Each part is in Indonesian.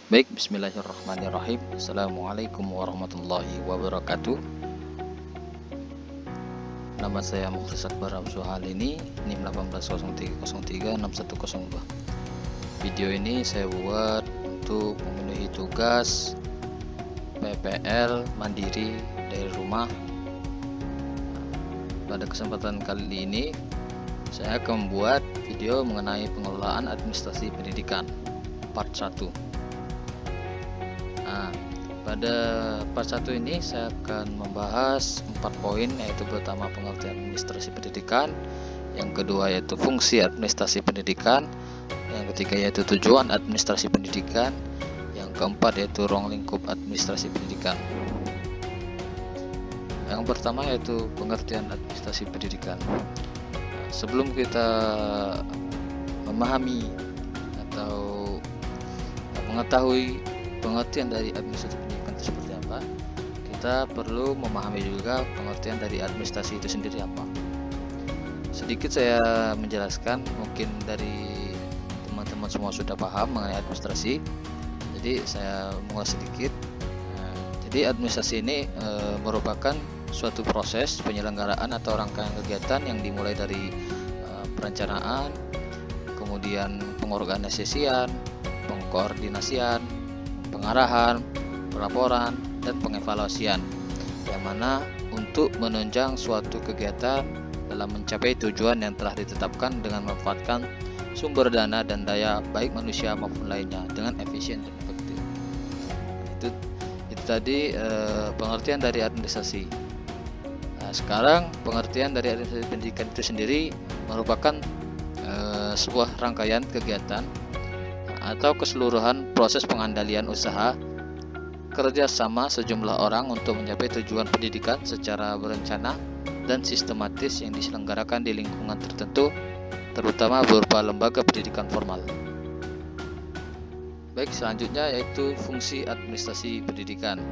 Baik, bismillahirrahmanirrahim. Assalamualaikum warahmatullahi wabarakatuh. Nama saya Mukhlis Akbar Abzuhal ini NIM 1803036102. Video ini saya buat untuk memenuhi tugas PPL mandiri dari rumah. Pada kesempatan kali ini saya akan membuat video mengenai pengelolaan administrasi pendidikan part 1. Pada part 1 ini saya akan membahas 4 poin, yaitu pertama pengertian administrasi pendidikan, yang kedua yaitu fungsi administrasi pendidikan, yang ketiga yaitu tujuan administrasi pendidikan, yang keempat yaitu ruang lingkup administrasi pendidikan. Yang pertama yaitu pengertian administrasi pendidikan. Sebelum kita memahami atau mengetahui pengertian dari administrasi pendidikan itu seperti apa, kita perlu memahami juga pengertian dari administrasi itu sendiri apa. Sedikit saya menjelaskan, mungkin dari teman-teman semua sudah paham mengenai administrasi, jadi saya mengulas sedikit. Jadi administrasi ini merupakan suatu proses penyelenggaraan atau rangkaian kegiatan yang dimulai dari perencanaan, kemudian pengorganisasian, pengkoordinasian, pengarahan, pelaporan, dan pengevaluasian, yang mana untuk menunjang suatu kegiatan dalam mencapai tujuan yang telah ditetapkan dengan memanfaatkan sumber dana dan daya baik manusia maupun lainnya dengan efisien dan efektif. Itu tadi pengertian dari administrasi. Nah, sekarang pengertian dari administrasi pendidikan itu sendiri merupakan sebuah rangkaian kegiatan atau keseluruhan proses pengandalian usaha kerjasama sejumlah orang untuk mencapai tujuan pendidikan secara berencana dan sistematis yang diselenggarakan di lingkungan tertentu, terutama berupa lembaga pendidikan formal. Baik, selanjutnya yaitu fungsi administrasi pendidikan.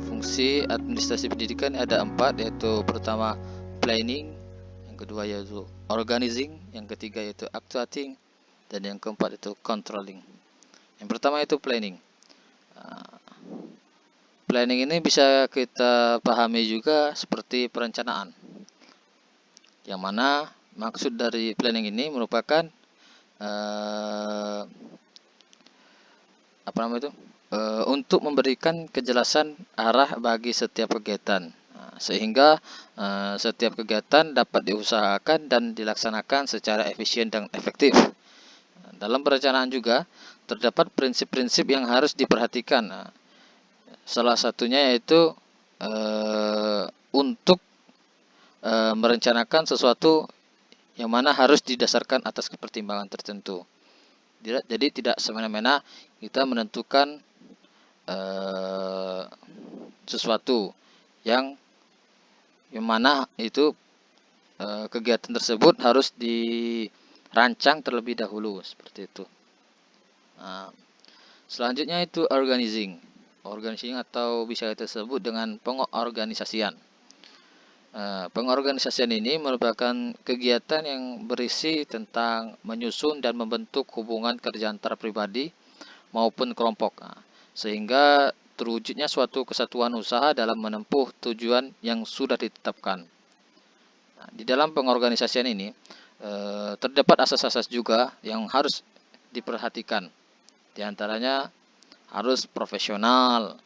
Fungsi administrasi pendidikan ada 4, yaitu pertama planning, yang kedua yaitu organizing, yang ketiga yaitu actuating, dan yang keempat itu controlling. Yang pertama itu planning. Planning ini bisa kita pahami juga seperti perencanaan, yang mana maksud dari planning ini merupakan untuk memberikan kejelasan arah bagi setiap kegiatan, sehingga setiap kegiatan dapat diusahakan dan dilaksanakan secara efisien dan efektif. Dalam perencanaan juga terdapat prinsip-prinsip yang harus diperhatikan. Salah satunya yaitu untuk merencanakan sesuatu yang mana harus didasarkan atas pertimbangan tertentu. Jadi tidak semena-mena kita menentukan sesuatu yang mana itu kegiatan tersebut harus dirancang terlebih dahulu, seperti itu. Selanjutnya itu organizing atau bisa kita sebut dengan pengorganisasian. Pengorganisasian ini merupakan kegiatan yang berisi tentang menyusun dan membentuk hubungan kerja antara pribadi maupun kelompok, sehingga terwujudnya suatu kesatuan usaha dalam menempuh tujuan yang sudah ditetapkan. Di dalam pengorganisasian ini terdapat asas-asas juga yang harus diperhatikan. Di antaranya harus profesional,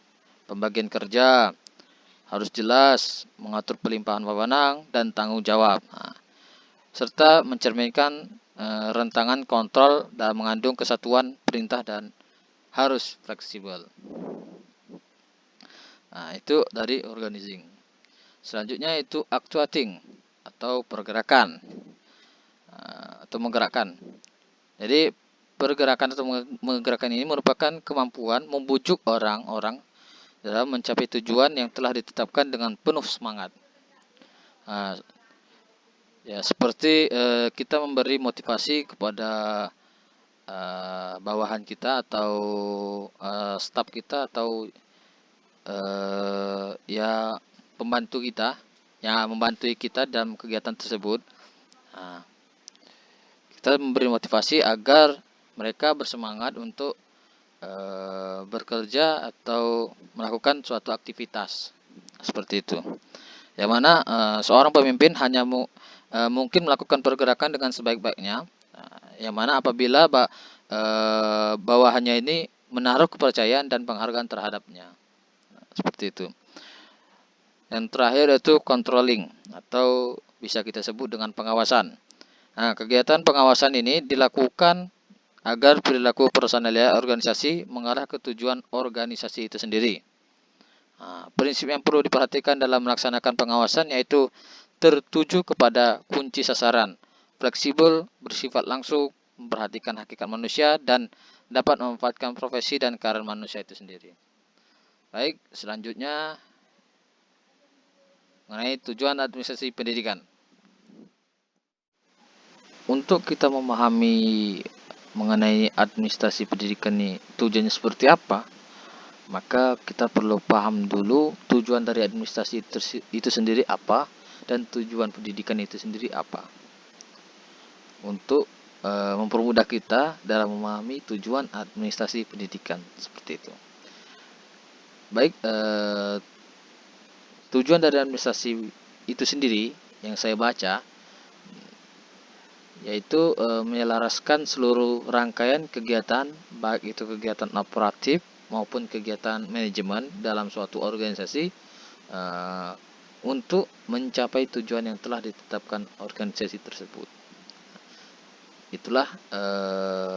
pembagian kerja harus jelas, mengatur pelimpahan wewenang dan tanggung jawab, serta mencerminkan rentangan kontrol dan mengandung kesatuan perintah dan harus fleksibel. Itu dari organizing. Selanjutnya itu actuating atau pergerakan atau menggerakkan. Jadi pergerakan atau menggerakkan ini merupakan kemampuan membujuk orang-orang dalam mencapai tujuan yang telah ditetapkan dengan penuh semangat. Seperti kita memberi motivasi kepada bawahan kita atau staf kita atau pembantu kita yang membantu kita dalam kegiatan tersebut. Kita memberi motivasi agar mereka bersemangat untuk bekerja atau melakukan suatu aktivitas seperti itu. Yang mana seorang pemimpin hanya mungkin melakukan pergerakan dengan sebaik-baiknya. Yang mana apabila bawahannya ini menaruh kepercayaan dan penghargaan terhadapnya. Seperti itu. Yang terakhir yaitu controlling atau bisa kita sebut dengan pengawasan. Nah, kegiatan pengawasan ini dilakukan agar perilaku personel organisasi mengarah ke tujuan organisasi itu sendiri. Nah, prinsip yang perlu diperhatikan dalam melaksanakan pengawasan yaitu tertuju kepada kunci sasaran, fleksibel, bersifat langsung, memperhatikan hakikat manusia, dan dapat memanfaatkan profesi dan karir manusia itu sendiri. Baik, selanjutnya mengenai tujuan administrasi pendidikan. Untuk kita memahami mengenai administrasi pendidikan ini tujuannya seperti apa, maka kita perlu paham dulu tujuan dari administrasi itu sendiri apa dan tujuan pendidikan itu sendiri apa. Untuk mempermudah kita dalam memahami tujuan administrasi pendidikan seperti itu. Baik, tujuan dari administrasi itu sendiri yang saya baca yaitu menyelaraskan seluruh rangkaian kegiatan, baik itu kegiatan operatif maupun kegiatan manajemen dalam suatu organisasi untuk mencapai tujuan yang telah ditetapkan organisasi tersebut. Itulah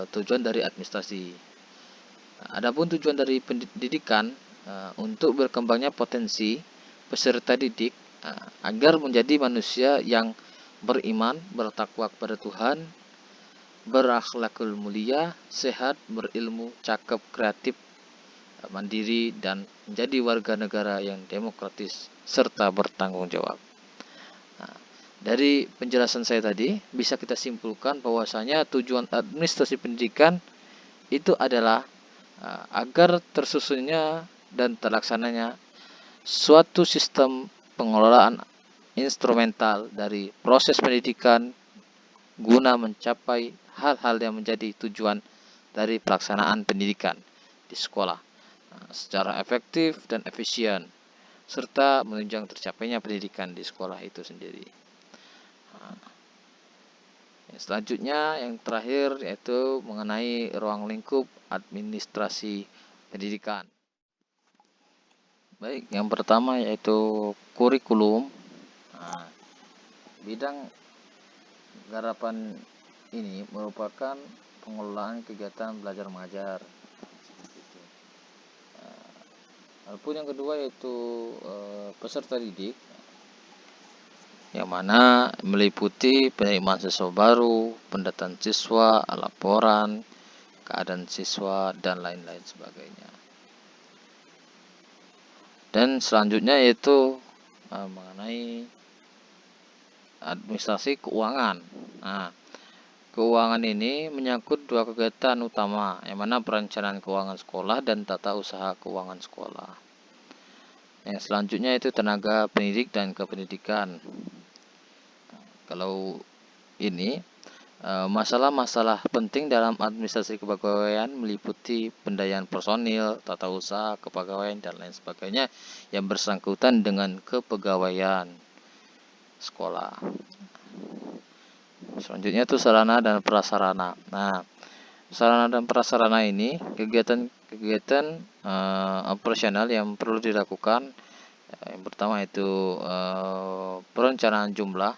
tujuan dari administrasi. Adapun tujuan dari pendidikan untuk berkembangnya potensi peserta didik agar menjadi manusia yang beriman, bertakwa kepada Tuhan, berakhlakul mulia, sehat, berilmu, cakep, kreatif, mandiri, dan menjadi warga negara yang demokratis serta bertanggung jawab. Nah, dari penjelasan saya tadi bisa kita simpulkan bahwasanya tujuan administrasi pendidikan itu adalah agar tersusunnya dan terlaksananya suatu sistem pengelolaan instrumental dari proses pendidikan guna mencapai hal-hal yang menjadi tujuan dari pelaksanaan pendidikan di sekolah secara efektif dan efisien, serta menunjang tercapainya pendidikan di sekolah itu sendiri. Selanjutnya yang terakhir yaitu mengenai ruang lingkup administrasi pendidikan. Baik, yang pertama yaitu kurikulum. Bidang garapan ini merupakan pengelolaan kegiatan belajar mengajar. Adapun yang kedua yaitu peserta didik, yang mana meliputi penerimaan siswa baru, pendataan siswa, laporan, keadaan siswa, dan lain-lain sebagainya. Dan selanjutnya yaitu mengenai administrasi keuangan. Nah, keuangan ini menyangkut dua kegiatan utama, yang mana perencanaan keuangan sekolah dan tata usaha keuangan sekolah. Yang selanjutnya itu tenaga pendidik dan kependidikan. Kalau ini masalah-masalah penting dalam administrasi kepegawaian meliputi pendayaan personil, tata usaha kepegawaian, dan lain sebagainya yang bersangkutan dengan kepegawaian sekolah. Selanjutnya itu sarana dan prasarana. Nah, sarana dan prasarana ini kegiatan operasional yang perlu dilakukan. Yang pertama itu perencanaan jumlah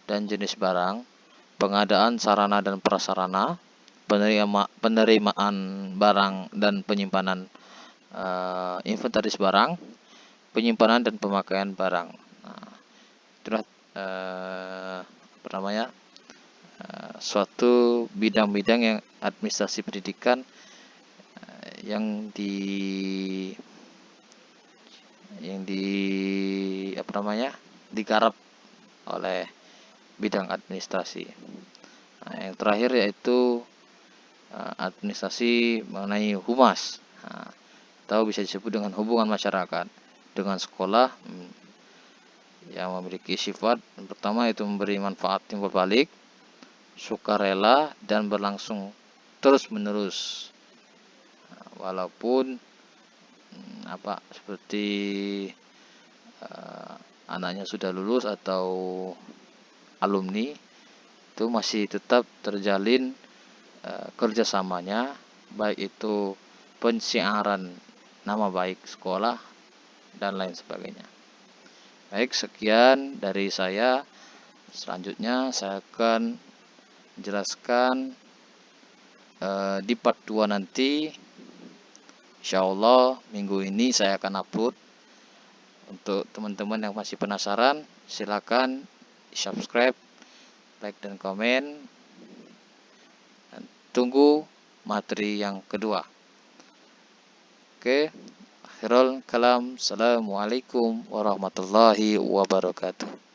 dan jenis barang, pengadaan sarana dan prasarana, penerimaan barang dan penyimpanan inventaris barang, penyimpanan dan pemakaian barang. Nah, itulah suatu bidang-bidang yang administrasi pendidikan yang digarap oleh bidang administrasi. Nah, yang terakhir yaitu administrasi mengenai humas, atau bisa disebut dengan hubungan masyarakat dengan sekolah yang memiliki sifat yang pertama itu memberi manfaat timbal balik, sukarela, dan berlangsung terus menerus. walaupun seperti anaknya sudah lulus atau alumni, itu masih tetap terjalin kerjasamanya, baik itu pensiaran nama baik sekolah dan lain sebagainya. Baik, sekian dari saya. Selanjutnya saya akan menjelaskan di part 2 nanti. Insyaallah minggu ini saya akan upload. Untuk teman-teman yang masih penasaran, silakan subscribe, like dan komen. Dan tunggu materi yang kedua. Oke, akhirul kalam. Assalamualaikum warahmatullahi wabarakatuh.